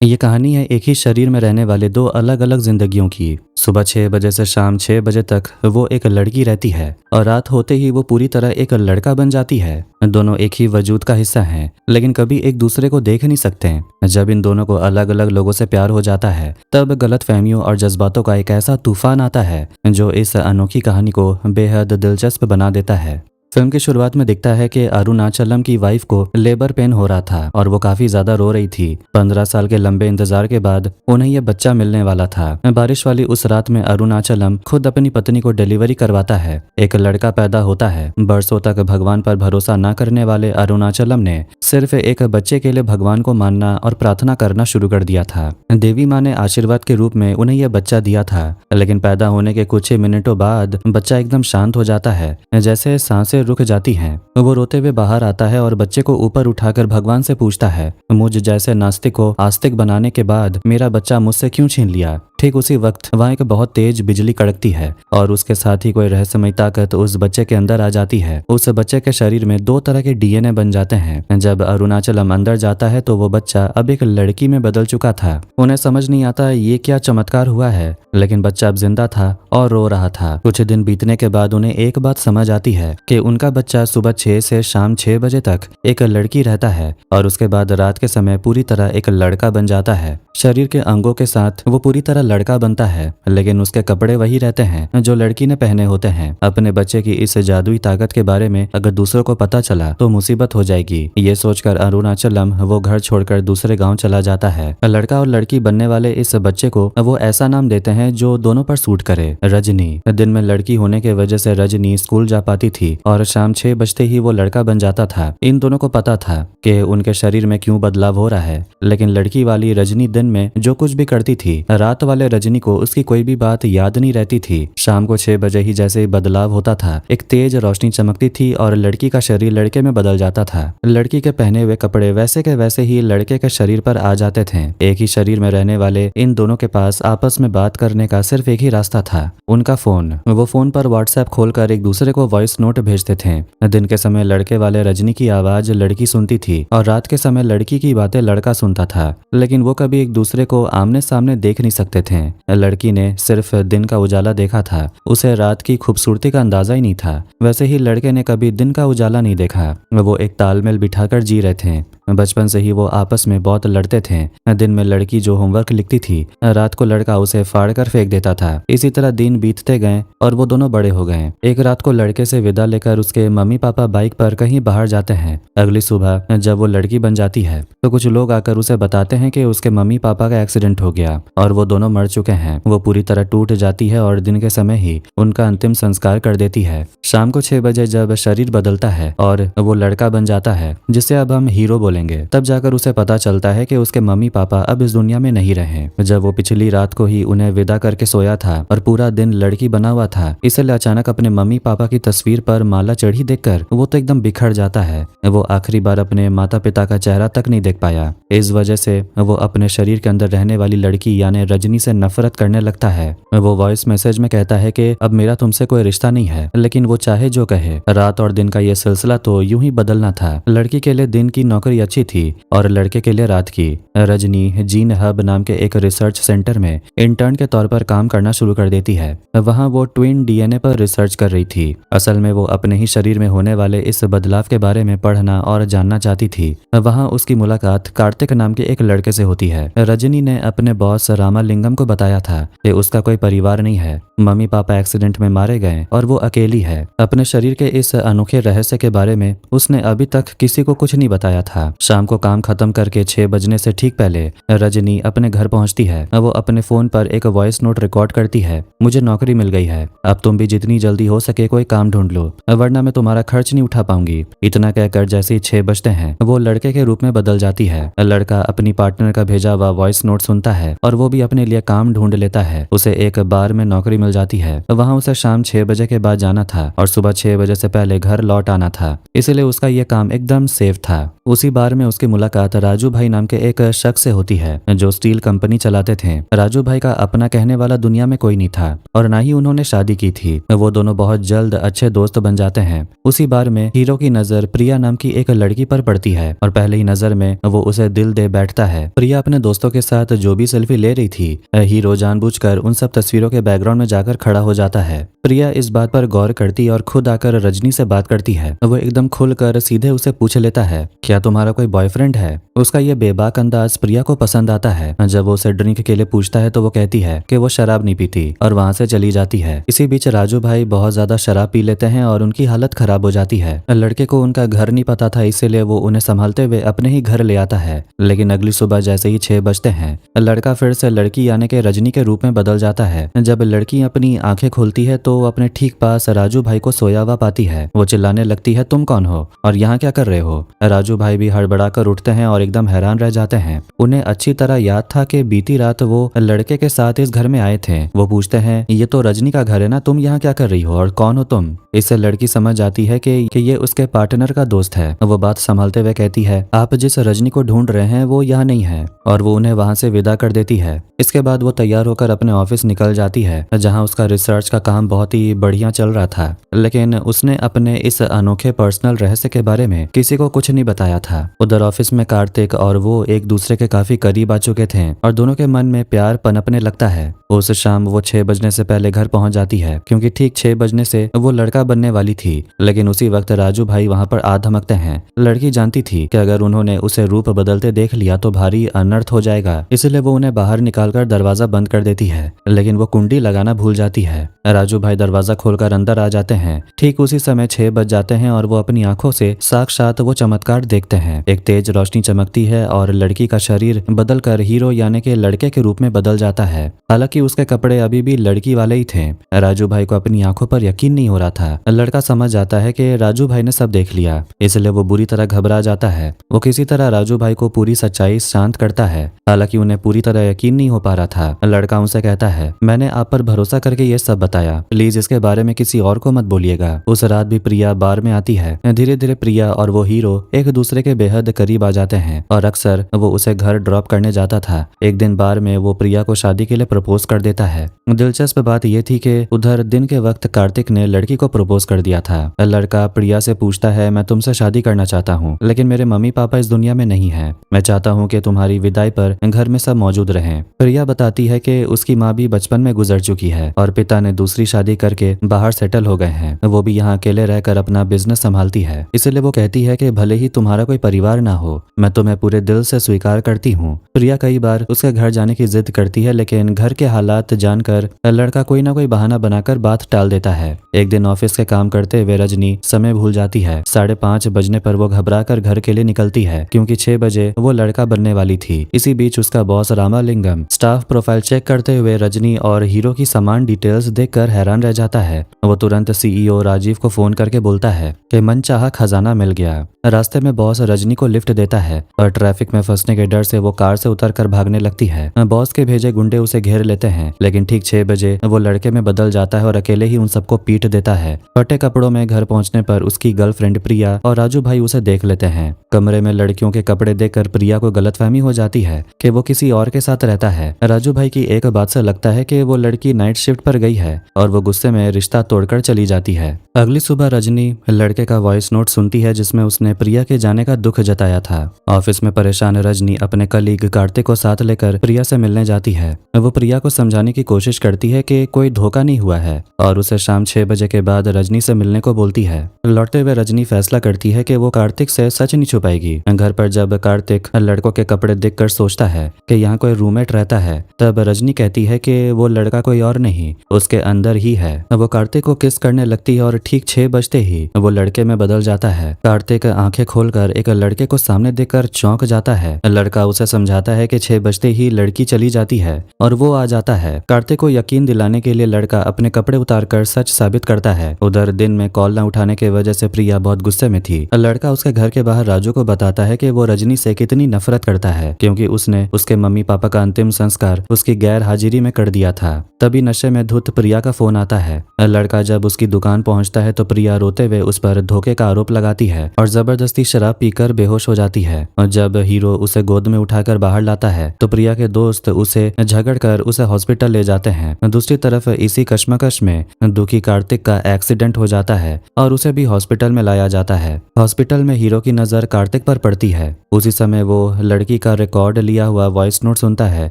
ये कहानी है एक ही शरीर में रहने वाले दो अलग अलग जिंदगियों की। सुबह 6 बजे से शाम 6 बजे तक वो एक लड़की रहती है और रात होते ही वो पूरी तरह एक लड़का बन जाती है। दोनों एक ही वजूद का हिस्सा हैं, लेकिन कभी एक दूसरे को देख नहीं सकते। जब इन दोनों को अलग अलग लोगों से प्यार हो जाता है, तब गलतफहमियों और जज्बातों का एक ऐसा तूफान आता है जो इस अनोखी कहानी को बेहद दिलचस्प बना देता है। फिल्म की शुरुआत में दिखता है कि अरुणाचलम की वाइफ को लेबर पेन हो रहा था और वो काफी ज्यादा रो रही थी। 15 साल के लंबे इंतजार के बाद उन्हें यह बच्चा मिलने वाला था। बारिश वाली उस रात में अरुणाचलम खुद अपनी पत्नी को डिलीवरी करवाता है। एक लड़का पैदा होता है। बरसों तक भगवान पर भरोसा न करने वाले अरुणाचलम ने सिर्फ एक बच्चे के लिए भगवान को मानना और प्रार्थना करना शुरू कर दिया था। देवी माँ ने आशीर्वाद के रूप में उन्हें यह बच्चा दिया था, लेकिन पैदा होने के कुछ ही मिनटों बाद बच्चा एकदम शांत हो जाता है, जैसे सांसें रुक जाती हैं। वो रोते हुए बाहर आता है और बच्चे को ऊपर उठाकर भगवान से पूछता है, मुझ जैसे नास्तिक को आस्तिक बनाने के बाद मेरा बच्चा मुझसे क्यों छीन लिया। ठीक उसी वक्त वहाँ एक बहुत तेज बिजली कड़कती है और उसके साथ ही कोई रहस्यमयी ताकत उस बच्चे के अंदर आ जाती है। उस बच्चे के शरीर में दो तरह के डीएनए बन जाते हैं। जब अरुणाचलम अंदर जाता है तो वो बच्चा अब एक लड़की में बदल चुका था। उन्हें समझ नहीं आता ये क्या चमत्कार हुआ है, लेकिन बच्चा अब जिंदा था और रो रहा था। कुछ दिन बीतने के बाद उन्हें एक बात समझ आती है कि उनका बच्चा सुबह 6 से शाम 6 बजे तक एक लड़की रहता है और उसके बाद रात के समय पूरी तरह एक लड़का बन जाता है। शरीर के अंगों के साथ वो पूरी तरह लड़का बनता है, लेकिन उसके कपड़े वही रहते हैं जो लड़की ने पहने होते हैं। अपने बच्चे की इस जादुई ताकत के बारे में अगर दूसरों को पता चला तो मुसीबत हो जाएगी। ये सोचकर अरुणाचलम वो घर छोड़कर दूसरे गांव चला जाता है। लड़का और लड़की बनने वाले इस बच्चे को वो ऐसा नाम देते हैं जो दोनों पर सूट करे, रजनी। दिन में लड़की होने की वजह से रजनी स्कूल जा पाती थी और शाम 6 बजते ही वो लड़का बन जाता था। इन दोनों को पता था कि उनके शरीर में क्यों बदलाव हो रहा है, लेकिन लड़की वाली रजनी दिन में जो कुछ भी करती थी, रात वाले रजनी को उसकी कोई भी बात याद नहीं रहती थी। शाम को 6 बजे ही जैसे ही बदलाव होता था, एक तेज रोशनी चमकती थी और लड़की का शरीर लड़के में बदल जाता था। लड़की के पहने हुए कपड़े वैसे के वैसे ही लड़के के शरीर पर आ जाते थे। एक ही शरीर में रहने वाले इन दोनों के पास आपस में बात करने का सिर्फ एक ही रास्ता था, उनका फोन। वो फोन पर व्हाट्सएप खोलकर एक दूसरे को वॉइस नोट भेजते थे। दिन के समय लड़के वाले रजनी की आवाज लड़की सुनती थी और रात के समय लड़की की बातें लड़का सुनता था, लेकिन वो कभी एक दूसरे को आमने सामने देख नहीं सकते थे। लड़की ने सिर्फ दिन का उजाला देखा था, उसे रात की खूबसूरती का अंदाजा ही नहीं था। वैसे ही लड़के ने कभी दिन का उजाला नहीं देखा। वो एक तालमेल बिठाकर जी रहे थे। बचपन से ही वो आपस में बहुत लड़ते थे। दिन में लड़की जो होमवर्क लिखती थी, रात को लड़का उसे फाड़ कर फेंक देता था। इसी तरह दिन बीतते गए और वो दोनों बड़े हो गए। एक रात को लड़के से विदा लेकर उसके मम्मी पापा बाइक पर कहीं बाहर जाते हैं। अगली सुबह जब वो लड़की बन जाती है तो कुछ लोग आकर उसे बताते हैं कि उसके मम्मी पापा का एक्सीडेंट हो गया और वो दोनों मर चुके हैं। वो पूरी तरह टूट जाती है और दिन के समय ही उनका अंतिम संस्कार कर देती है। शाम को 6 बजे जब शरीर बदलता है और वो लड़का बन जाता है, जिसे अब हम हीरो बोलेंगे, तब जाकर उसे पता चलता है कि उसके मम्मी पापा अब इस दुनिया में नहीं रहे। जब वो पिछली रात को ही उन्हें विदा करके सोया था और पूरा दिन लड़की बना हुआ था, इसलिए अचानक अपने मम्मी पापा की तस्वीर पर माला चढ़ी देखकर वो तो एकदम बिखर जाता है। वो आखिरी बार अपने माता पिता का चेहरा तक नहीं देख पाया। इस वजह से वो अपने शरीर के अंदर रहने वाली लड़की यानी रजनी से नफरत करने लगता है। वो वॉइस मैसेज में कहता है कि अब मेरा तुमसे कोई रिश्ता नहीं है, लेकिन वो चाहे जो कहे, रात और दिन का ये सिलसिला तो यूं ही बदलना था। लड़की के लिए दिन की नौकरी अच्छी थी और लड़के के लिए रात की। रजनी जीन हब नाम के एक रिसर्च सेंटर में इंटर्न के तौर पर काम करना शुरू कर देती है। वहाँ वो ट्विन डीएनए पर रिसर्च कर रही थी। असल में वो अपने ही शरीर में होने वाले इस बदलाव के बारे में पढ़ना और जानना चाहती थी। वहाँ उसकी मुलाकात कार्तिक नाम के एक लड़के से होती है। रजनी ने अपने बॉस रामालिंगम को बताया था कि उसका कोई परिवार नहीं है, मम्मी पापा एक्सीडेंट में मारे गए और वो अकेली है। अपने शरीर के इस अनोखे रहस्य के बारे में उसने अभी तक किसी को कुछ नहीं बताया था। शाम को काम खत्म करके 6 बजने से ठीक पहले रजनी अपने घर पहुंचती है। वो अपने फोन पर एक वॉइस नोट रिकॉर्ड करती है, मुझे नौकरी मिल गई है, अब तुम भी जितनी जल्दी हो सके कोई काम ढूंढ लो, वरना मैं तुम्हारा खर्च नहीं उठा पाऊंगी। इतना कहकर जैसे ही 6 बजते हैं वो लड़के के रूप में बदल जाती है। लड़का अपनी पार्टनर का भेजा हुआ वॉइस नोट सुनता है और वो भी अपने लिए काम ढूंढ लेता है। उसे एक बार में नौकरी मिल जाती है। वहाँ उसे शाम 6 बजे के बाद जाना था और सुबह 6 बजे से पहले घर लौट आना था, इसलिए उसका ये काम एकदम सेफ था। उसी बार बार में उसकी मुलाकात राजू भाई नाम के एक शख्स से होती है जो स्टील कंपनी चलाते थे। राजू भाई का अपना कहने वाला दुनिया में कोई नहीं था और ना ही उन्होंने शादी की थी। वो दोनों बहुत जल्द अच्छे दोस्त बन जाते हैं। उसी बार में हीरो की नजर प्रिया नाम की एक लड़की पर पड़ती है और पहले ही नजर में वो उसे दिल दे बैठता है। प्रिया अपने दोस्तों के साथ जो भी सेल्फी ले रही थी, हीरो जानबूझकर उन सब तस्वीरों के बैकग्राउंड में जाकर खड़ा हो जाता है। प्रिया इस बात पर गौर करती और खुद आकर रजनी से बात करती है। वो एकदम खुलकर सीधे उसे पूछ लेता है, क्या तुम्हारा कोई बॉयफ्रेंड है? उसका ये बेबाक अंदाज प्रिया को पसंद आता है। जब वो उसे ड्रिंक के लिए पूछता है तो वो कहती है कि वो शराब नहीं पीती और वहां से चली जाती है। इसी बीच राजू भाई बहुत ज्यादा शराब पी लेते हैं और उनकी हालत खराब हो जाती है। लड़के को उनका घर नहीं पता था, इसीलिए वो उन्हें संभालते हुए अपने ही घर ले आता है। लेकिन अगली सुबह जैसे ही 6 बजते हैं, लड़का फिर से लड़की यानी कि रजनी के रूप में बदल जाता है। जब लड़की अपनी आंखें खोलती है तो अपने ठीक पास राजू भाई को सोया हुआ पाती है। वो चिल्लाने लगती है, तुम कौन हो और यहाँ क्या कर रहे हो? राजू भाई भी हड़बड़ा कर उठते हैं और एकदम हैरान रह जाते हैं। उन्हें अच्छी तरह याद था कि बीती रात वो लड़के के साथ इस घर में आए थे। वो पूछते हैं, ये तो रजनी का घर है ना, तुम यहाँ क्या कर रही हो और कौन हो तुम? इससे लड़की समझ जाती है कि ये उसके पार्टनर का दोस्त है। वो बात संभालते हुए कहती है, आप जिस रजनी को ढूंढ रहे हैं वो यहाँ नहीं है, और वो उन्हें वहां से विदा कर देती है। इसके बाद वो तैयार होकर अपने ऑफिस निकल जाती है, जहाँ उसका रिसर्च का काम बहुत ही बढ़िया चल रहा था। लेकिन उसने अपने इस अनोखे पर्सनल रहस्य के बारे में किसी को कुछ नहीं बताया था। उधर ऑफिस में कार्तिक और वो एक दूसरे के काफी करीब आ चुके थे और दोनों के मन में प्यार पनपने लगता है। उस शाम वो 6 बजने से पहले घर पहुंच जाती है, क्योंकि ठीक 6 बजने से वो लड़का बनने वाली थी। लेकिन उसी वक्त राजू भाई वहां पर आ धमकते हैं। लड़की जानती थी कि अगर उन्होंने उसे रूप बदलते देख लिया तो भारी अनर्थ हो जाएगा, इसलिए वो उन्हें बाहर निकालकर दरवाजा बंद कर देती है। लेकिन वो कुंडी लगाना भूल जाती है। राजू भाई दरवाजा खोलकर अंदर आ जाते हैं। ठीक उसी समय 6 बज जाते हैं और वो अपनी आंखों से साक्षात वो चमत्कार देखते हैं। एक तेज रोशनी चमकती है और लड़की का शरीर बदलकर हीरो यानी कि लड़के के रूप में बदल जाता है। हालांकि उसके कपड़े अभी भी लड़की वाले ही थे। राजू भाई को अपनी आंखों पर यकीन नहीं हो रहा था। लड़का समझ जाता है कि राजू भाई ने सब देख लिया, इसलिए वो बुरी तरह घबरा जाता है। वो किसी तरह राजू भाई को पूरी सच्चाई शांत करता है। हालांकि उन्हें पूरी तरह यकीन नहीं हो पा रहा था। लड़का उनसे कहता है, मैंने आप पर भरोसा करके ये सब बताया, प्लीज इसके बारे में किसी और को मत बोलिएगा। उस रात भी प्रिया बार में आती है। धीरे धीरे प्रिया और वो हीरो एक दूसरे के बेहद करीब आ जाते हैं और अक्सर वो उसे घर ड्रॉप करने जाता था। एक दिन बार में वो प्रिया को शादी के लिए प्रपोज कर देता है। दिलचस्प बात यह थी कि उधर दिन के वक्त कार्तिक ने लड़की को प्रपोज कर दिया था। लड़का प्रिया से पूछता है, मैं तुमसे शादी करना चाहता हूँ, लेकिन मेरे मम्मी पापा इस दुनिया में नहीं है। मैं चाहता हूँ कि तुम्हारी विदाई पर घर में सब मौजूद रहें। प्रिया बताती है कि उसकी माँ भी बचपन में गुजर चुकी है और पिता ने दूसरी शादी करके बाहर सेटल हो गए हैं। वो भी यहाँ अकेले रहकर अपना बिजनेस संभालती है। इसलिए वो कहती है कि भले ही तुम्हारा कोई परिवार ना हो, मैं तुम्हें पूरे दिल से स्वीकार करती हूँ। प्रिया कई बार उसके घर जाने की जिद करती है, लेकिन घर के हालात जानकर लड़का कोई ना कोई बहाना बनाकर बात टाल देता है। एक दिन ऑफिस के काम करते हुए रजनी समय भूल जाती है। 5:30 बजने पर वो घबरा कर घर के लिए निकलती है, क्योंकि 6 बजे वो लड़का बनने वाली थी। इसी बीच उसका boss Ramalingam staff profile check करते हुए रजनी और हीरो की समान डिटेल्स देखकर हैरान रह जाता है। वो तुरंत सीईओ राजीव को फोन करके बोलता है कि मनचाहा खजाना मिल गया। रास्ते में बॉस रजनी को लिफ्ट देता है और ट्रैफिक में फंसने के डर से वो कार से उतरकर भागने लगती है। बॉस के भेजे गुंडे उसे घेर लेते हैं, लेकिन ठीक 6 बजे वो लड़के में बदल जाता है और अकेले ही उन सबको पीट देता है। फटे कपड़ों में घर पहुंचने पर उसकी गर्लफ्रेंड प्रिया और राजू भाई उसे देख लेते हैं। कमरे में लड़कियों के कपड़े देखकर प्रिया को गलतफहमी हो जाती है कि वो किसी और के साथ रहता है। राजू भाई की एक बात से लगता है कि वो लड़की नाइट शिफ्ट पर गई है और वो गुस्से में रिश्ता तोड़कर चली जाती है। अगली सुबह रजनी लड़के का वॉइस नोट सुनती है, जिसमें उसने प्रिया के जाने का दुख जताया था। ऑफिस में परेशान रजनी अपने कलीग कार्तिक को साथ लेकर प्रिया से मिलने जाती है। वो प्रिया को समझाने की कोशिश करती है कि कोई धोखा नहीं हुआ है और उसे शाम 6 बजे के बाद रजनी से मिलने को बोलती है। लौटते हुए रजनी फैसला करती है कि वो कार्तिक से सच नहीं छुपाएगी। घर पर जब कार्तिक लड़कों के कपड़े देखकर सोचता है कि यहाँ कोई रूममेट रहता है, तब रजनी कहती है कि वो लड़का कोई और नहीं, उसके अंदर ही है। वो कार्तिक को किस करने लगती है और ठीक 6 बजते ही वो लड़के में बदल जाता है। कार्तिक आंखें खोलकर एक लड़के को सामने देखकर चौंक जाता है। लड़का उसे समझाता है कि 6 बजते ही लड़की चली जाती है और वो आ जाता है। कार्तिक को यकीन दिलाने के लिए लड़का अपने कपड़े उतारकर सच साबित करता है। उधर दिन में कॉल न उठाने की वजह से प्रिया बहुत गुस्से में थी। लड़का उसके घर के बाहर राजू को बताता है कि वो रजनी से कितनी नफरत करता है, क्योंकि उसने उसके मम्मी पापा का अंतिम संस्कार उसकी गैर हाजिरी में कर दिया था। तभी नशे में धुत प्रिया का फोन आता है। लड़का जब उसकी दुकान पहुंचता है तो प्रिया रोते हुए उस पर धोखे का आरोप लगाती है और जबरदस्ती शराब पीकर बेहोश हो जाती है। और जब हीरो उसे गोद में उठाकर बाहर लाता है तो प्रिया के दोस्त उसे झगड़कर उसे हॉस्पिटल ले जाते हैं। दूसरी तरफ इसी कश्मकश में दुखी कार्तिक का एक्सीडेंट हो जाता है और उसे भी हॉस्पिटल में लाया जाता है। हॉस्पिटल में हीरो की नजर कार्तिक पर पड़ती है। उसी समय वो लड़की का रिकॉर्ड लिया हुआ वॉइस नोट सुनता है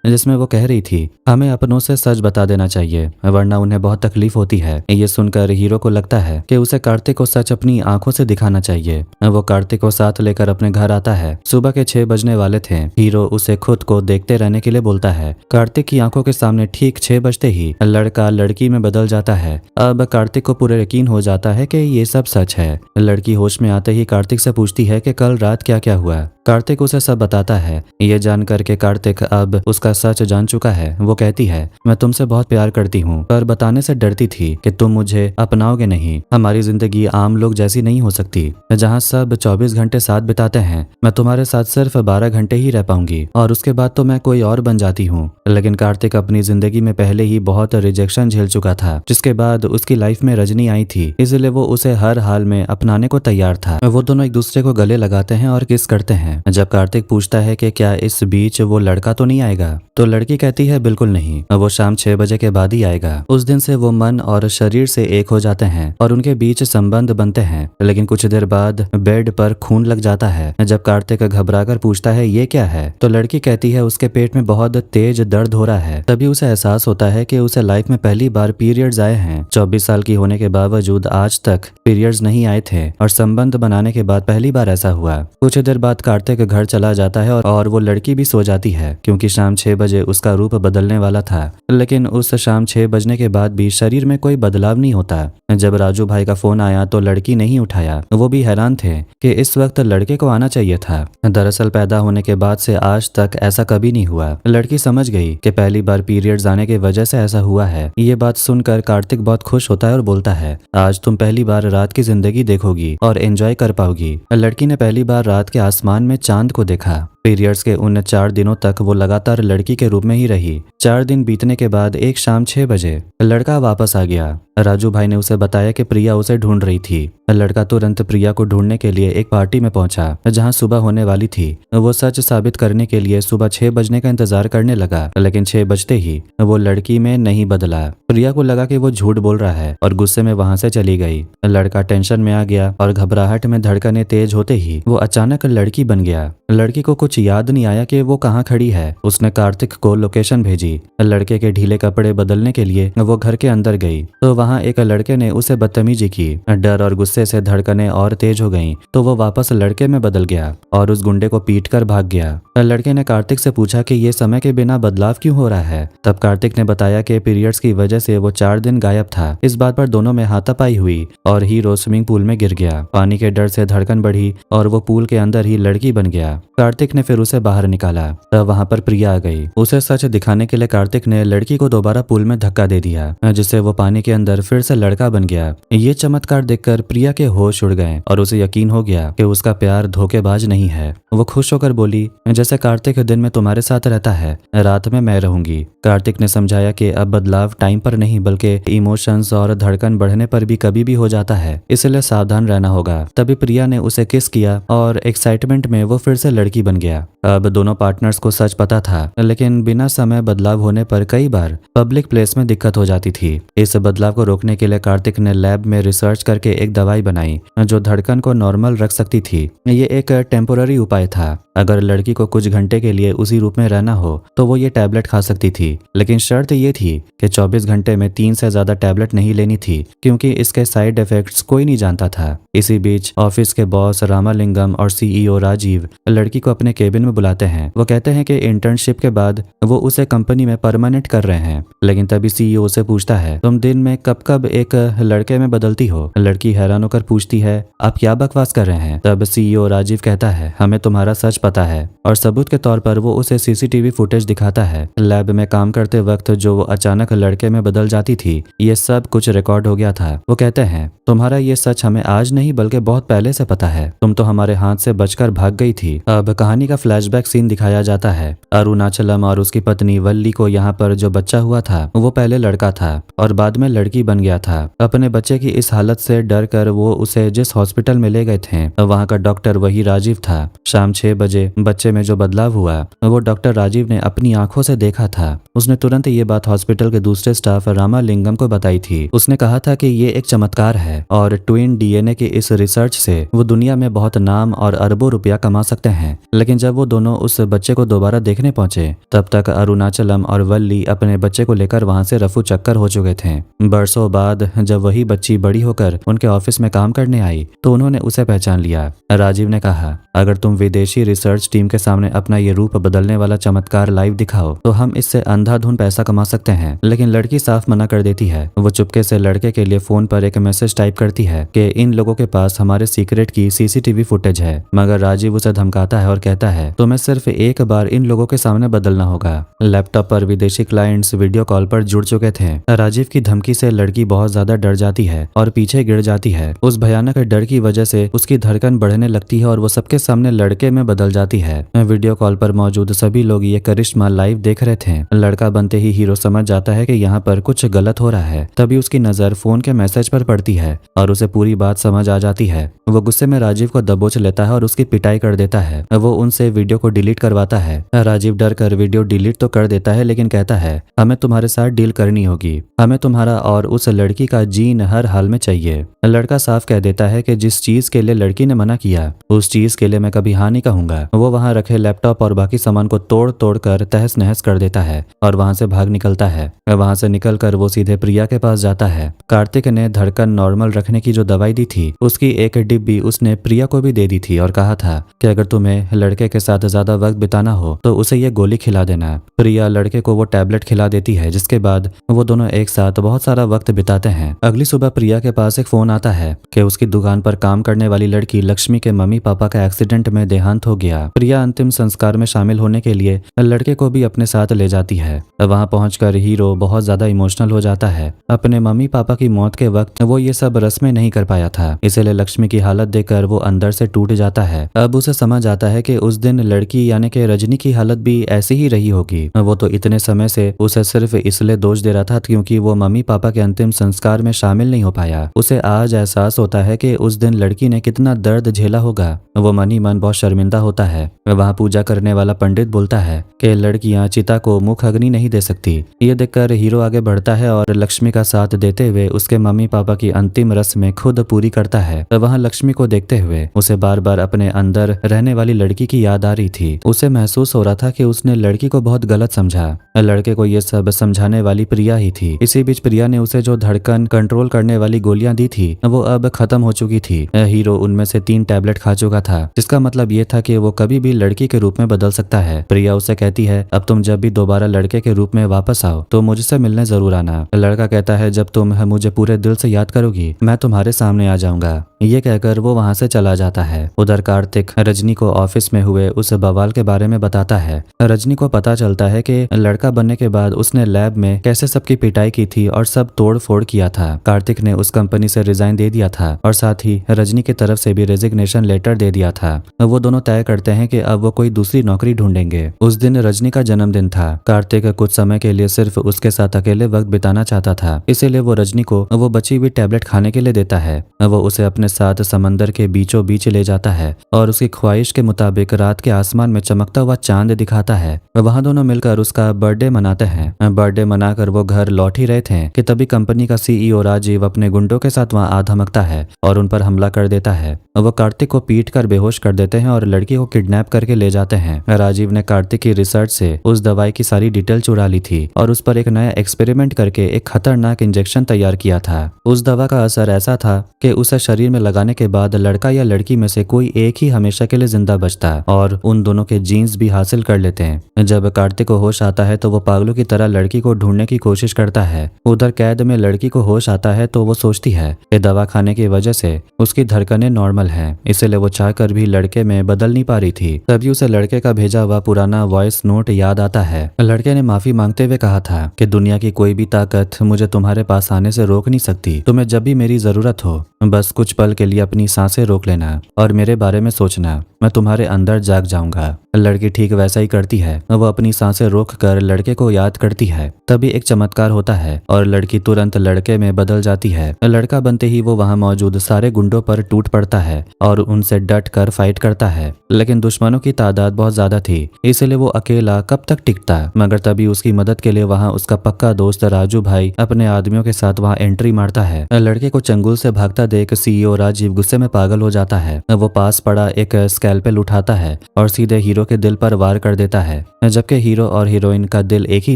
जिसमें वो कह रही थी, हमें अपनों से सच बता देना चाहिए वरना उन्हें बहुत तकलीफ होती है। ये सुनकर हीरो को लगता है कि उसे कार्तिक को सच अपनी आंखों से दिखाना चाहिए। वो कार्तिक को साथ लेकर अपने घर आता है। सुबह के 6 बजने वाले थे। हीरो उसे खुद को देखते रहने के लिए बोलता है। कार्तिक की आंखों के सामने ठीक 6 बजते ही लड़का लड़की में बदल जाता है। अब कार्तिक को पूरे यकीन हो जाता है कि ये सब सच है। लड़की होश में आते ही कार्तिक से पूछती है कि कल रात क्या क्या हुआ। कार्तिक उसे सब बताता है। ये जानकर के कार्तिक अब उसका सच जान चुका है। वो कहती है, मैं तुमसे बहुत प्यार करती हूँ पर बताने से डरती थी कि तुम मुझे अपनाओगे नहीं। हमारी जिंदगी आम लोग जैसी नहीं हो सकती, जहाँ सब 24 घंटे साथ बिताते हैं। मैं तुम्हारे साथ सिर्फ 12 घंटे ही रह पाऊंगी और उसके बाद तो मैं कोई और बन जाती हूँ। लेकिन कार्तिक अपनी जिंदगी में पहले ही बहुत रिजेक्शन झेल चुका था, जिसके बाद उसकी लाइफ में रजनी आई थी, इसलिए वो उसे हर हाल में अपनाने को तैयार था। वो दोनों एक दूसरे को गले लगाते हैं और किस करते हैं। जब कार्तिक पूछता है कि क्या इस बीच वो लड़का तो नहीं आएगा, तो लड़की कहती है बिल्कुल नहीं, वो शाम 6 बजे के बाद ही आएगा। उस दिन से वो मन और शरीर से एक हो जाते हैं और उनके बीच संबंध बनते हैं। लेकिन कुछ देर बाद बेड पर खून लग जाता है। जब कार्तिक घबराकर पूछता है ये क्या है, तो लड़की कहती है उसके पेट में बहुत तेज दर्द हो रहा है। तभी उसे एहसास होता है कि उसे लाइफ में पहली बार पीरियड्स आए हैं। 24 साल की होने के बावजूद आज तक पीरियड्स नहीं आए थे और संबंध बनाने के बाद पहली बार ऐसा हुआ। कुछ देर बाद कार्तिक घर चला जाता है और वो लड़की भी सो जाती है, क्योंकि शाम 6 बजे उसका रूप बदलने वाला था। लेकिन उस शाम 6 बजने के बाद भी शरीर में कोई बदलाव नहीं होता। जब राजू भाई का फोन आया तो लड़की नहीं उठाया। वो भी हैरान थे कि इस वक्त लड़के को आना चाहिए था। दरअसल पैदा होने के बाद से आज तक ऐसा कभी नहीं हुआ। लड़की समझ गई कि पहली बार पीरियड्स आने की वजह से ऐसा हुआ है। ये बात सुनकर कार्तिक बहुत खुश होता है और बोलता है, आज तुम पहली बार रात की जिंदगी देखोगी और एंजॉय कर पाओगी। लड़की ने पहली बार रात के आसमान में चांद को देखा। पीरियड्स के उन 4 दिनों तक वो लगातार लड़की के रूप में ही रही। 4 दिन बीतने के बाद एक शाम 6 बजे लड़का वापस आ गया। राजू भाई ने उसे बताया कि प्रिया उसे ढूंढ रही थी। लड़का तुरंत प्रिया को ढूंढने के लिए एक पार्टी में पहुंचा जहां सुबह होने वाली थी। वो सच साबित करने के लिए सुबह 6 बजने का इंतजार करने लगा, लेकिन 6 बजते ही वो लड़की में नहीं बदला। प्रिया को लगा कि वो झूठ बोल रहा है और गुस्से में वहां से चली गई। लड़का टेंशन में आ गया और घबराहट में धड़कनें तेज होते ही वो अचानक लड़की बन गया। लड़की को कुछ याद नहीं आया कि वो कहाँ खड़ी है। उसने कार्तिक को लोकेशन भेजी। लड़के के ढीले कपड़े बदलने के लिए वो घर के अंदर गई तो वहाँ एक लड़के ने उसे बदतमीजी की। डर और गुस्से से धड़कनें और तेज हो गईं, तो वो वापस लड़के में बदल गया और उस गुंडे को पीट कर भाग गया। लड़के ने कार्तिक से पूछा कि ये समय के बिना बदलाव क्यों हो रहा है। तब कार्तिक ने बताया कि पीरियड्स की वजह से वो 4 दिन गायब था। इस बात पर दोनों में हाथापाई हुई और हीरो स्विमिंग पूल में गिर गया। पानी के डर से धड़कन बढ़ी और वो पूल के अंदर ही लड़की बन गया। कार्तिक ने फिर उसे बाहर निकाला। तब वहाँ पर प्रिया आ गई। उसे सच दिखाने के लिए कार्तिक ने लड़की को दोबारा पूल में धक्का दे दिया, जिससे वो पानी के अंदर फिर से लड़का बन गया। ये चमत्कार देखकर प्रिया के होश उड़ गए और उसे यकीन हो गया कि उसका प्यार धोखेबाज नहीं है। वो खुश होकर बोली, जैसे कार्तिक दिन में तुम्हारे साथ रहता है, रात में मैं रहूंगी। कार्तिक ने समझाया कि अब बदलाव टाइम पर नहीं बल्कि इमोशंस और धड़कन बढ़ने पर भी कभी भी हो जाता है, इसलिए सावधान रहना होगा। तभी प्रिया ने उसे किस किया और एक्साइटमेंट में वो फिर से लड़की बन गया। अब दोनों पार्टनर्स को सच पता था, लेकिन बिना समय बदलाव होने पर कई बार पब्लिक प्लेस में दिक्कत हो जाती थी। इस बदलाव को रोकने के लिए कार्तिक ने लैब में रिसर्च करके एक दवाई बनाई जो धड़कन को नॉर्मल रख सकती थी। ये एक टेम्पोररी उपाय था। अगर लड़की को कुछ घंटे के लिए उसी रूप में रहना हो तो वो ये टैबलेट खा सकती थी, लेकिन शर्त ये थी कि 24 घंटे में 3 से ज्यादा टैबलेट नहीं लेनी थी, क्योंकि इसके साइड इफेक्ट्स कोई नहीं जानता था। इसी बीच ऑफिस के बॉस रामालिंगम और सीईओ राजीव लड़की को अपने केबिन में बुलाते हैं। वो कहते हैं कि इंटर्नशिप के बाद वो उसे कंपनी में परमानेंट कर रहे हैं। लेकिन तभी सीईओ से पूछता है, तुम दिन में कब कब एक लड़के में बदलती हो। लड़की हैरान होकर पूछती है, आप क्या बकवास कर रहे हैं। तब सीईओ राजीव कहता है, हमें तुम्हारा सच पता है, और सबूत के तौर पर वो उसे सीसीटीवी फुटेज दिखाता है। लैब में काम करते वक्त जो वो अचानक लड़के में बदल जाती थी, ये सब कुछ रिकॉर्ड हो गया था। वो कहते हैं, तुम्हारा ये सच हमें आज नहीं बल्कि बहुत पहले से पता है। तुम तो हमारे हाथ से बचकर भाग गई थी। अब कहानी का फ्लैश फ्लैशबैक सीन दिखाया जाता है। अरुणाचलम और उसकी पत्नी वल्ली को यहाँ पर जो बच्चा हुआ था वो पहले लड़का था और बाद में लड़की बन गया था। अपने बच्चे की इस हालत से डर कर वो उसे जिस हॉस्पिटल में ले गए थे वहाँ का डॉक्टर वही राजीव था। शाम 6 बजे बच्चे में जो बदलाव हुआ वो डॉक्टर राजीव ने अपनी आंखों से देखा था। उसने तुरंत ये बात हॉस्पिटल के दूसरे स्टाफ रामालिंगम को बताई थी। उसने कहा था कि ये एक चमत्कार है और ट्विन डीएनए की इस रिसर्च से वो दुनिया में बहुत नाम और अरबों रुपया कमा सकते हैं। लेकिन जब वो दोनों उस बच्चे को दोबारा देखने पहुंचे तब तक अरुणाचलम और वल्ली अपने बच्चे को लेकर वहां से रफू चक्कर हो चुके थे। बरसों बाद जब वही बच्ची बड़ी होकर उनके ऑफिस में काम करने आई तो उन्होंने उसे पहचान लिया। राजीव ने कहा, अगर तुम विदेशी रिसर्च टीम के सामने अपना ये रूप बदलने वाला चमत्कार लाइव दिखाओ तो हम इससे अंधाधुन पैसा कमा सकते हैं। लेकिन लड़की साफ मना कर देती है। वो चुपके से लड़के के लिए फोन पर एक मैसेज टाइप करती है कि इन लोगों के पास हमारे सीक्रेट की सीसीटीवी फुटेज है। मगर राजीव उसे धमकाता है और कहता है तुम्हें सिर्फ एक बार इन लोगों के सामने बदलना होगा। लैपटॉप पर विदेशी क्लाइंट्स वीडियो कॉल पर जुड़ चुके थे। राजीव की धमकी से लड़की बहुत ज्यादा डर जाती है और पीछे गिर जाती है। उस भयानक डर की वजह से उसकी धड़कन बढ़ने लगती है और वो सबके सामने लड़के में बदल जाती है। वीडियो कॉल पर मौजूद सभी लोग ये करिश्मा लाइव देख रहे थे। लड़का बनते ही हीरो समझ जाता है कि यहाँ पर कुछ गलत हो रहा है। तभी उसकी नजर फोन के मैसेज पर पड़ती है और उसे पूरी बात समझ आ जाती है। वो गुस्से में राजीव को दबोच लेता है और उसकी पिटाई कर देता है। वो उनसे वीडियो को डिलीट करवाता है। राजीव डर कर वीडियो डिलीट तो कर देता है लेकिन कहता है हमें तुम्हारे साथ डील करनी होगी। हमें तुम्हारा और उस लड़की का जीन हर हाल में चाहिए। लड़का साफ कह देता है कि जिस चीज के लिए लड़की ने मना किया उस चीज के लिए मैं कभी हाँ नहीं कहूंगा। वो वहां रखे लैपटॉप और बाकी सामान को तोड़ तोड़ कर तहस नहस कर देता है और वहां से भाग निकलता है। वहां से निकलकर वो सीधे प्रिया के पास जाता है। कार्तिक ने धड़कन नॉर्मल रखने की जो दवाई दी थी उसकी एक डिब्बी उसने प्रिया को भी दे दी थी और कहा था कि अगर तुम्हें लड़के के साथ ज्यादा वक्त बिताना हो तो उसे ये गोली खिला देना। प्रिया लड़के को वो टैबलेट खिला देती है जिसके बाद वो दोनों एक साथ बहुत सारा वक्त बिताते हैं। अगली सुबह प्रिया के पास एक फोन आता है कि उसकी दुकान पर काम करने वाली लड़की लक्ष्मी के मम्मी पापा का एक्सीडेंट में देहांत हो गया। प्रिया अंतिम संस्कार में शामिल होने के लिए लड़के को भी अपने साथ ले जाती है। वहां पहुंचकर हीरो बहुत ज्यादा इमोशनल हो जाता है। अपने मम्मी पापा की मौत के वक्त वो ये सब रस्में नहीं कर पाया था, इसलिए लक्ष्मी की हालत देखकर वो अंदर से टूट जाता है। अब उसे समझ आता है कि उस दिन लड़की यानी कि रजनी की हालत भी ऐसी ही रही होगी। वो तो इतने समय से उसे सिर्फ इसलिए दोष दे रहा था क्योंकि वो मम्मी पापा के अंतिम संस्कार में शामिल नहीं हो पाया। उसे आज एहसास होता है कि उस दिन लड़की ने कितना दर्द झेला होगा। वो मन ही मन बहुत शर्मिंदा होता है। वहाँ पूजा करने वाला पंडित बोलता है कि लड़कियां चिता को मुख अग्नि नहीं दे सकती। ये देखकर हीरो आगे बढ़ता है और लक्ष्मी का साथ देते हुए उसके मम्मी पापा की अंतिम रस्म खुद पूरी करता है। वहाँ लक्ष्मी को देखते हुए उसे बार बार अपने अंदर रहने वाली लड़की की याद आ रही थी। उसे महसूस हो रहा था कि उसने लड़की को बहुत गलत समझा। लड़के को ये सब समझाने वाली प्रिया ही थी। इसी बीच प्रिया ने उसे जो धड़कन कंट्रोल करने वाली गोलियां दी थी वो अब खत्म हो चुकी थी। हीरो उनमें से 3 टैबलेट खा चुका था जिसका मतलब ये था कि वो कभी भी लड़की के रूप में बदल सकता है। प्रिया उसे कहती है अब तुम जब भी दोबारा लड़के के रूप में वापस आओ तो मुझसे मिलने जरूर आना। लड़का कहता है जब तुम मुझे पूरे दिल से याद करोगी मैं तुम्हारे सामने आ जाऊंगा। ये कहकर वो वहां से चला जाता है। उधर कार्तिक रजनी को ऑफिस में हुए उस बवाल के बारे में बताता है। रजनी को पता चलता है कि लड़का बनने के बाद उसने लैब में कैसे सबकी पिटाई की थी और सब तोड़ फोड़ किया था। कार्तिक ने उस कंपनी से रिजाइन दे दिया था और साथ ही रजनी की तरफ से भी रेजिग्नेशन लेटर दे दिया था। वो दोनों तय करते हैं कि अब वो कोई दूसरी नौकरी ढूंढेंगे। उस दिन रजनी का जन्मदिन था। कार्तिक कुछ समय के लिए सिर्फ उसके साथ अकेले वक्त बिताना चाहता था, इसीलिए वो रजनी को वो बची हुई टैबलेट खाने के लिए देता है। वो उसे अपने साथ समंदर के बीचों बीच ले जाता है और उसकी ख्वाहिश के मुताबिक रात के आसमान में चमकता हुआ चांद दिखाता है। वहां दोनों मिलकर उसका बर्थडे मनाते हैं। बर्थडे मनाकर वो घर लौट ही रहे थे कि तभी कंपनी का सीईओ राजीव अपने गुंडों के साथ वहां आ धमकता है और उन पर हमला कर देता है। वो कार्तिक को पीट कर बेहोश कर देते हैं और लड़की को किडनैप करके ले जाते हैं। राजीव ने कार्तिक की रिसर्च से उस दवाई की सारी डिटेल चुरा ली थी और उस पर एक नया एक्सपेरिमेंट करके एक खतरनाक इंजेक्शन तैयार किया था। उस दवा का असर ऐसा था कि उसे शरीर में लगाने के बाद लड़का या लड़की में से कोई एक ही हमेशा के लिए जिंदा बचता और उन दोनों के जीन्स भी हासिल कर लेते हैं। जब कार्तिक को होश आता है तो वो पागलों की तरह लड़की को ढूंढने की कोशिश करता है। उधर कैद में लड़की को होश आता है तो वो सोचती है कि दवा खाने की वजह से उसकी धड़कनें नॉर्मल हैं, इसलिए वो चाहकर भी लड़के में बदल नहीं पा रही थी। तभी उसे लड़के का भेजा हुआ पुराना वॉइस नोट याद आता है। लड़के ने माफी मांगते हुए कहा था कि दुनिया की कोई भी ताकत मुझे तुम्हारे पास आने से रोक नहीं सकती। तुम्हें जब भी मेरी जरूरत हो बस कुछ पल के लिए अपनी सांसें रोक लेना और मेरे बारे में सोचना, मैं तुम्हारे अंदर जाग जाऊंगा। लड़की ठीक वैसा ही करती है। वो अपनी सांसें रोक कर लड़के को याद करती है। तभी एक चमत्कार होता है और लड़की तुरंत लड़के में बदल जाती है। लड़का बनते ही वो वहां मौजूद सारे गुंडों पर टूट पड़ता है और उनसे डट कर फाइट करता है, लेकिन दुश्मनों की तादाद बहुत ज्यादा थी, इसलिए वो अकेला कब तक टिकता। मगर तभी उसकी मदद के लिए वहां उसका पक्का दोस्त राजू भाई अपने आदमियों के साथ वहां एंट्री मारता है। लड़के को चंगुल से भागता देख सीईओ राजीव गुस्से में पागल हो जाता है। वो पास पड़ा एक स्कैल्पेल उठाता है और सीधे हीरो के दिल पर वार कर देता है। जबकि हीरो और हीरोइन का दिल एक ही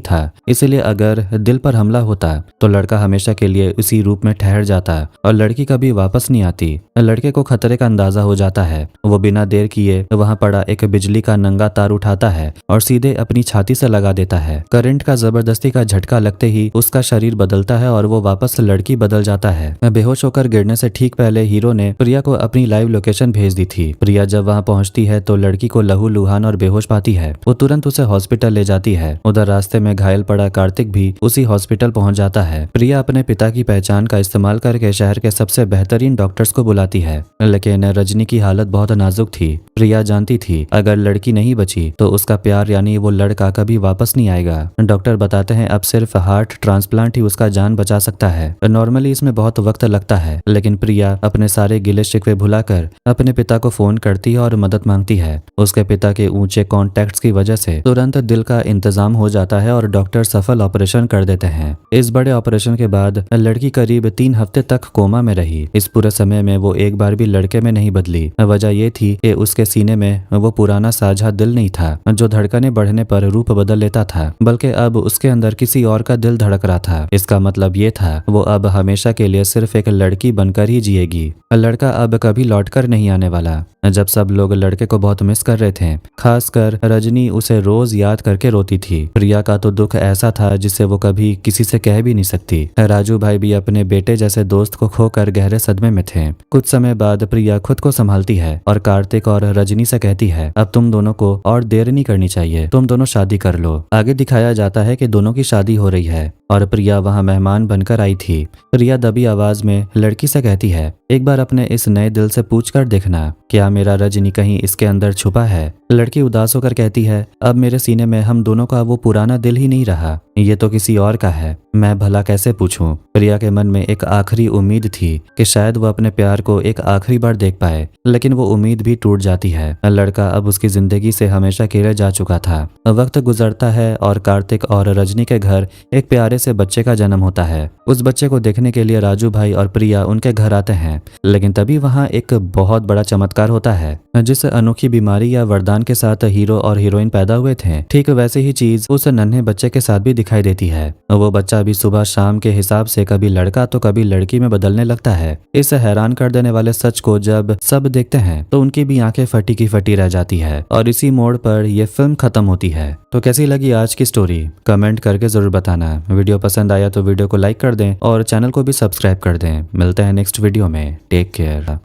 था, इसलिए अगर दिल पर हमला होता तो लड़का हमेशा के लिए उसी रूप में ठहर जाता और लड़की कभी वापस नहीं आती। लड़के को खतरे का अंदाजा हो जाता है। वो बिना देर किए वहां पड़ा एक बिजली का नंगा तार उठाता है और सीधे अपनी छाती से लगा देता है। करंट का जबरदस्ती का झटका लगते ही उसका शरीर बदलता है और वो वापस लड़की बदल जाता है। बेहोश होकर गिरने से ठीक पहले हीरो ने प्रिया को अपनी लाइव लोकेशन भेज दी थी। प्रिया जब वहां पहुंचती है तो लड़की को लहूलुहान और बेहोश पाती है। वो तुरंत उसे हॉस्पिटल ले जाती है। उधर रास्ते में घायल पड़ा कार्तिक भी उसी हॉस्पिटल पहुंच जाता है। प्रिया अपने पिता की पहचान का इस्तेमाल करके शहर के सबसे बेहतरीन डॉक्टर्स को बुलाती है, लेकिन रजनी की हालत बहुत नाजुक थी। प्रिया जानती थी अगर लड़की नहीं बची तो उसका प्यार यानी वो लड़का कभी वापस नहीं आएगा। डॉक्टर बताते हैं अब सिर्फ हार्ट ट्रांसप्लांट ही उसका जान बचा सकता है। नॉर्मली इसमें बहुत वक्त लगता है, लेकिन प्रिया अपने सारे गिले शिकवे भुलाकर अपने पिता को फोन करती है और मदद मांगती है। उसके पिता के ऊंचे कॉन्टैक्ट्स की वजह से तुरंत दिल का इंतजाम हो जाता है और डॉक्टर सफल ऑपरेशन कर देते हैं। इस बड़े ऑपरेशन के बाद लड़की करीब 3 हफ्ते तक कोमा में रही। इस पूरे समय में वो एक बार भी लड़के में नहीं बदली। वजह ये थी कि उसके सीने में वो पुराना साझा दिल नहीं था जो धड़कने बढ़ने पर रूप बदल लेता था, बल्कि अब उसके अंदर किसी और का दिल धड़क रहा था। इसका मतलब ये था वो अब हमेशा के लिए सिर्फ एक लड़की बनकर ही जिएगी। लड़का अब कभी लौटकर नहीं आने वाला। जब सब लोग लड़के को बहुत मिस कर रहे थे, खासकर रजनी उसे रोज याद करके रोती थी। प्रिया का तो दुख ऐसा था जिसे वो कभी किसी से कह भी नहीं सकती। राजू भाई भी अपने बेटे जैसे दोस्त को खोकर गहरे सदमे में थे। कुछ समय बाद प्रिया खुद को संभालती है और कार्तिक और रजनी से कहती है अब तुम दोनों को और देर नहीं करनी चाहिए, तुम दोनों शादी कर लो। आगे दिखाया जाता है कि दोनों की शादी हो रही है और प्रिया वहां मेहमान बनकर आई थी। प्रिया दबी आवाज में लड़की से कहती है एक बार अपने इस नए दिल से पूछकर देखना, क्या मेरा रजनी कहीं इसके अंदर छुपा है। लड़की उदास होकर कहती है अब मेरे सीने में हम दोनों का वो पुराना दिल ही नहीं रहा, ये तो किसी और का है, मैं भला कैसे पूछूं। प्रिया के मन में एक आखिरी उम्मीद थी कि शायद वो अपने प्यार को एक आखिरी बार देख पाए, लेकिन वो उम्मीद भी टूट जाती है। लड़का अब उसकी जिंदगी से हमेशा अकेले जा चुका था। वक्त गुजरता है और कार्तिक और रजनी के घर एक प्यारे से बच्चे का जन्म होता है। उस बच्चे को देखने के लिए राजू भाई और प्रिया उनके घर आते हैं, लेकिन तभी वहाँ एक बहुत बड़ा चमत्कार होता है। जिस अनोखी बीमारी या वरदान के साथ हीरो और हीरोइन पैदा हुए थे, ठीक वैसे ही चीज उस नन्हे बच्चे के साथ भी दिखाई देती है। वो बच्चा भी सुबह शाम के हिसाब से कभी लड़का तो कभी लड़की में बदलने लगता है। इस हैरान कर देने वाले सच को जब सब देखते हैं तो उनकी भी आंखें फटी की फटी रह जाती है और इसी मोड़ पर यह फिल्म खत्म होती है। तो कैसी लगी आज की स्टोरी कमेंट करके जरूर बताना। वीडियो पसंद आया तो वीडियो को लाइक कर दें और चैनल को भी सब्सक्राइब कर दें। मिलते हैं नेक्स्ट वीडियो में। Take care.